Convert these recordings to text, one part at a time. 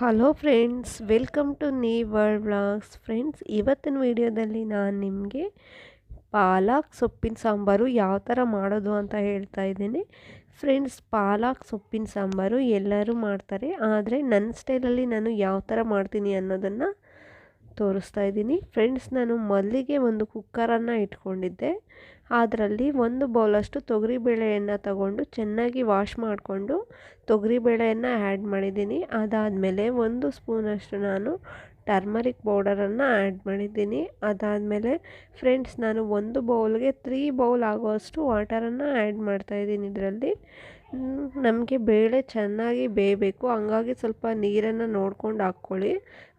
Hello friends, welcome to ನೀ world vlogs. Friends, ಇವತ್ತಿನ ವಿಡಿಯೋದಲ್ಲಿ ನಾನು ನಿಮಗೆ ಪಾಲಕ್ ಸೊಪ್ಪಿನ ಸಾಂಬಾರು ಯಾವ ಥರ ಮಾಡೋದು ಅಂತ ಹೇಳ್ತಾ ಇದ್ದೀನಿ. ಫ್ರೆಂಡ್ಸ್, ಪಾಲಕ್ ಸೊಪ್ಪಿನ ಸಾಂಬಾರು ಎಲ್ಲರೂ ಮಾಡ್ತಾರೆ, ಆದರೆ ನನ್ನ ಸ್ಟೈಲಲ್ಲಿ ನಾನು ಯಾವ ಥರ ಮಾಡ್ತೀನಿ ಅನ್ನೋದನ್ನು ತೋರಿಸ್ತಾ ಇದ್ದೀನಿ. ಫ್ರೆಂಡ್ಸ್, ನಾನು ಮೊದಲಿಗೆ ಒಂದು ಕುಕ್ಕರನ್ನು ಇಟ್ಕೊಂಡಿದ್ದೆ. ಅದರಲ್ಲಿ ಒಂದು ಬೌಲಷ್ಟು ತೊಗರಿಬೇಳೆಯನ್ನು ತಗೊಂಡು ಚೆನ್ನಾಗಿ ವಾಶ್ ಮಾಡಿಕೊಂಡು ತೊಗರಿಬೇಳೆಯನ್ನು ಆ್ಯಡ್ ಮಾಡಿದ್ದೀನಿ. ಅದಾದಮೇಲೆ ಒಂದು ಸ್ಪೂನಷ್ಟು ನಾನು ಟರ್ಮರಿಕ್ ಪೌಡರನ್ನು ಆ್ಯಡ್ ಮಾಡಿದ್ದೀನಿ. ಅದಾದಮೇಲೆ ಫ್ರೆಂಡ್ಸ್, ನಾನು ಒಂದು ಬೌಲ್ಗೆ 3 ಬೌಲ್ ಆಗೋಷ್ಟು ವಾಟರನ್ನು ಆ್ಯಡ್ ಮಾಡ್ತಾಯಿದ್ದೀನಿ. ಇದರಲ್ಲಿ ನಮಗೆ ಬೇಳೆ ಚೆನ್ನಾಗಿ ಬೇಯಬೇಕು, ಹಂಗಾಗಿ ಸ್ವಲ್ಪ ನೀರನ್ನು ನೋಡ್ಕೊಂಡು ಹಾಕ್ಕೊಳ್ಳಿ.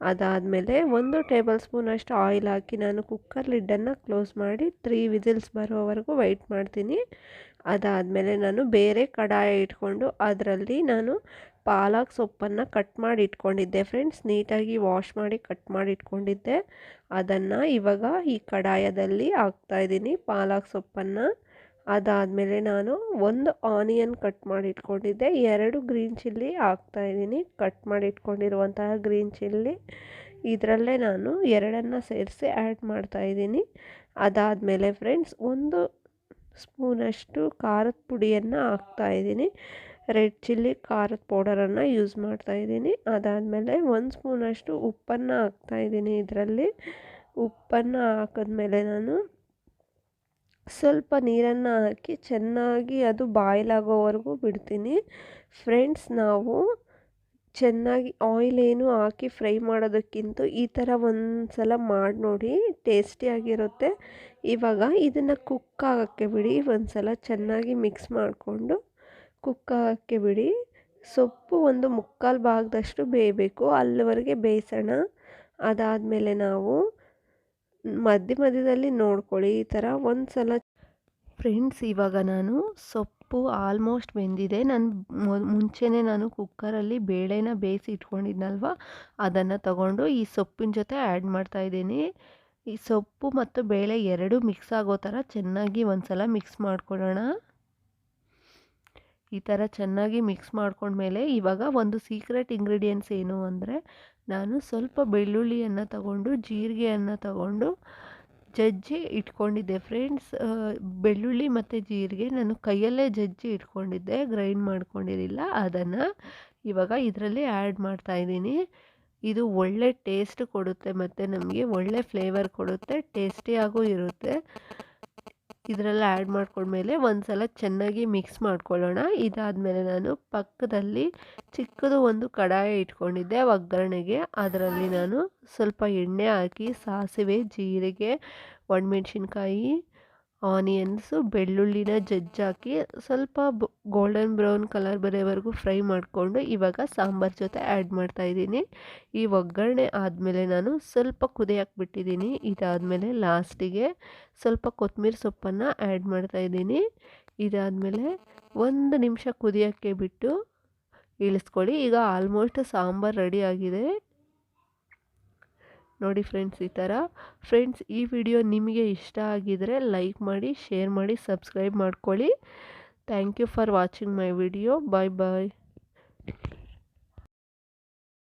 ಅದಾದಮೇಲೆ 1 ಟೇಬಲ್ ಸ್ಪೂನಷ್ಟು ಆಯಿಲ್ ಹಾಕಿ ನಾನು ಕುಕ್ಕರ್ ಲಿಡ್ಡನ್ನು ಕ್ಲೋಸ್ ಮಾಡಿ 3 ವಿಸಿಲ್ಸ್ ಬರೋವರೆಗೂ ವೆಯ್ಟ್ ಮಾಡ್ತೀನಿ. ಅದಾದಮೇಲೆ ನಾನು ಬೇರೆ ಕಡಾಯಿ ಇಟ್ಕೊಂಡು ಅದರಲ್ಲಿ ನಾನು ಪಾಲಕ್ ಸೊಪ್ಪನ್ನು ಕಟ್ ಮಾಡಿ ಇಟ್ಕೊಂಡಿದ್ದೆ. ಫ್ರೆಂಡ್ಸ್, ನೀಟಾಗಿ ವಾಶ್ ಮಾಡಿ ಕಟ್ ಮಾಡಿ ಇಟ್ಕೊಂಡಿದ್ದೆ. ಅದನ್ನು ಇವಾಗ ಈ ಕಡಾಯದಲ್ಲಿ ಹಾಕ್ತಾಯಿದ್ದೀನಿ, ಪಾಲಕ್ ಸೊಪ್ಪನ್ನು. ಅದಾದಮೇಲೆ ನಾನು 1 ಆನಿಯನ್ ಕಟ್ ಮಾಡಿ ಇಟ್ಕೊಂಡಿದ್ದೆ, 2 ಗ್ರೀನ್ ಚಿಲ್ಲಿ ಹಾಕ್ತಾಯಿದ್ದೀನಿ, ಕಟ್ ಮಾಡಿ ಇಟ್ಕೊಂಡಿರುವಂತಹ ಗ್ರೀನ್ ಚಿಲ್ಲಿ. ಇದರಲ್ಲೇ ನಾನು 2 ಸೇರಿಸಿ ಆ್ಯಡ್ ಮಾಡ್ತಾಯಿದ್ದೀನಿ. ಅದಾದಮೇಲೆ ಫ್ರೆಂಡ್ಸ್, 1 ಸ್ಪೂನಷ್ಟು ಖಾರದ ಪುಡಿಯನ್ನು ಹಾಕ್ತಾಯಿದ್ದೀನಿ. ರೆಡ್ ಚಿಲ್ಲಿ ಖಾರದ ಪೌಡರನ್ನು ಯೂಸ್ ಮಾಡ್ತಾಯಿದ್ದೀನಿ. ಅದಾದಮೇಲೆ 1 ಸ್ಪೂನಷ್ಟು ಉಪ್ಪನ್ನು ಹಾಕ್ತಾಯಿದ್ದೀನಿ. ಇದರಲ್ಲಿ ಉಪ್ಪನ್ನು ಹಾಕಿದ್ಮೇಲೆ ನಾನು ಸ್ವಲ್ಪ ನೀರನ್ನು ಹಾಕಿ ಚೆನ್ನಾಗಿ ಅದು ಬಾಯ್ಲ್ ಆಗೋವರೆಗೂ ಬಿಡ್ತೀನಿ. ಫ್ರೆಂಡ್ಸ್, ನಾವು ಚೆನ್ನಾಗಿ ಆಯಿಲ್ ಏನು ಹಾಕಿ ಫ್ರೈ ಮಾಡೋದಕ್ಕಿಂತ ಈ ಥರ ಒಂದು ಸಲ ಮಾಡಿ ನೋಡಿ, ಟೇಸ್ಟಿಯಾಗಿರುತ್ತೆ. ಇವಾಗ ಇದನ್ನು ಕುಕ್ ಆಗೋಕ್ಕೆ ಬಿಡಿ, ಒಂದು ಸಲ ಚೆನ್ನಾಗಿ ಮಿಕ್ಸ್ ಮಾಡಿಕೊಂಡು ಕುಕ್ ಆಗೋಕ್ಕೆ ಬಿಡಿ. ಸೊಪ್ಪು ಒಂದು 3/4 ಭಾಗದಷ್ಟು ಬೇಯಬೇಕು, ಅಲ್ಲಿವರೆಗೆ ಬೇಯಿಸೋಣ. ಅದಾದಮೇಲೆ ನಾವು ಮಧ್ಯದಲ್ಲಿ ನೋಡ್ಕೊಳ್ಳಿ, ಈ ಥರ ಒಂದು ಸಲ. ಫ್ರೆಂಡ್ಸ್, ಇವಾಗ ನಾನು ಸೊಪ್ಪು ಆಲ್ಮೋಸ್ಟ್ ಬೆಂದಿದೆ. ಮುಂಚೆನೇ ನಾನು ಕುಕ್ಕರಲ್ಲಿ ಬೇಳೆನ ಬೇಯಿಸಿ ಇಟ್ಕೊಂಡಿದ್ನಲ್ವ, ಅದನ್ನು ತಗೊಂಡು ಈ ಸೊಪ್ಪಿನ ಜೊತೆ ಆ್ಯಡ್ ಮಾಡ್ತಾಯಿದ್ದೀನಿ. ಈ ಸೊಪ್ಪು ಮತ್ತು ಬೇಳೆ ಎರಡೂ ಮಿಕ್ಸ್ ಆಗೋ ಥರ ಚೆನ್ನಾಗಿ ಒಂದು ಸಲ ಮಿಕ್ಸ್ ಮಾಡ್ಕೊಳ್ಳೋಣ. ಈ ಥರ ಚೆನ್ನಾಗಿ ಮಿಕ್ಸ್ ಮಾಡ್ಕೊಂಡ್ಮೇಲೆ ಇವಾಗ ಒಂದು ಸೀಕ್ರೆಟ್ ಇಂಗ್ರೀಡಿಯೆಂಟ್ಸ್ ಏನು ಅಂದರೆ, ನಾನು ಸ್ವಲ್ಪ ಬೆಳ್ಳುಳ್ಳಿಯನ್ನು ತಗೊಂಡು ಜೀರಿಗೆಯನ್ನು ತಗೊಂಡು ಜಜ್ಜಿ ಇಟ್ಕೊಂಡಿದ್ದೆ. ಫ್ರೆಂಡ್ಸ್, ಬೆಳ್ಳುಳ್ಳಿ ಮತ್ತು ಜೀರಿಗೆ ನಾನು ಕೈಯಲ್ಲೇ ಜಜ್ಜಿ ಇಟ್ಕೊಂಡಿದ್ದೆ, ಗ್ರೈಂಡ್ ಮಾಡ್ಕೊಂಡಿರಲಿಲ್ಲ. ಅದನ್ನು ಇವಾಗ ಇದರಲ್ಲಿ ಆ್ಯಡ್ ಮಾಡ್ತಾಯಿದ್ದೀನಿ. ಇದು ಒಳ್ಳೆ ಟೇಸ್ಟ್ ಕೊಡುತ್ತೆ ಮತ್ತು ನಮಗೆ ಒಳ್ಳೆ ಫ್ಲೇವರ್ ಕೊಡುತ್ತೆ, ಟೇಸ್ಟಿಯಾಗೂ ಇರುತ್ತೆ. ಇದರೆಲ್ಲ ಆ್ಯಡ್ ಮಾಡ್ಕೊಂಡ್ಮೇಲೆ ಒಂದು ಸಲ ಚೆನ್ನಾಗಿ ಮಿಕ್ಸ್ ಮಾಡ್ಕೊಳ್ಳೋಣ. ಇದಾದಮೇಲೆ ನಾನು ಪಕ್ಕದಲ್ಲಿ ಚಿಕ್ಕದು ಒಂದು ಕಡಾಯಿ ಇಟ್ಕೊಂಡಿದ್ದೆ ಒಗ್ಗರಣೆಗೆ. ಅದರಲ್ಲಿ ನಾನು ಸ್ವಲ್ಪ ಎಣ್ಣೆ ಹಾಕಿ ಸಾಸಿವೆ, ಜೀರಿಗೆ, ಒಣಮೆಣ್ಸಿನ್ಕಾಯಿ, ಆನಿಯನ್ಸು, ಬೆಳ್ಳುಳ್ಳಿನ ಜಜ್ಜಾಕಿ ಸ್ವಲ್ಪ ಗೋಲ್ಡನ್ ಬ್ರೌನ್ ಕಲರ್ ಬರೋವರೆಗೂ ಫ್ರೈ ಮಾಡಿಕೊಂಡು ಇವಾಗ ಸಾಂಬಾರ್ ಜೊತೆ ಆ್ಯಡ್ ಮಾಡ್ತಾಯಿದ್ದೀನಿ. ಈ ಒಗ್ಗರಣೆ ಆದಮೇಲೆ ನಾನು ಸ್ವಲ್ಪ ಕುದಿಯಕ್ಕೆ ಬಿಟ್ಟಿದ್ದೀನಿ. ಇದಾದಮೇಲೆ ಲಾಸ್ಟಿಗೆ ಸ್ವಲ್ಪ ಕೊತ್ತಂಬರಿ ಸೊಪ್ಪನ್ನು ಆ್ಯಡ್ ಮಾಡ್ತಾಯಿದ್ದೀನಿ. ಇದಾದಮೇಲೆ 1 ನಿಮಿಷ ಕುದಿಯೋಕ್ಕೆ ಬಿಟ್ಟು ಇಳಿಸ್ಕೊಳ್ಳಿ. ಈಗ ಆಲ್ಮೋಸ್ಟ್ ಸಾಂಬಾರು ರೆಡಿ ಆಗಿದೆ ನೋಡಿ ಫ್ರೆಂಡ್ಸ್. ಈ ಥರ. ಫ್ರೆಂಡ್ಸ್, ಈ ವಿಡಿಯೋ ನಿಮಗೆ ಇಷ್ಟ ಆಗಿದರೆ ಲೈಕ್ ಮಾಡಿ, ಶೇರ್ ಮಾಡಿ, ಸಬ್ಸ್ಕ್ರೈಬ್ ಮಾಡ್ಕೊಳ್ಳಿ. Thank you for watching my video. Bye bye.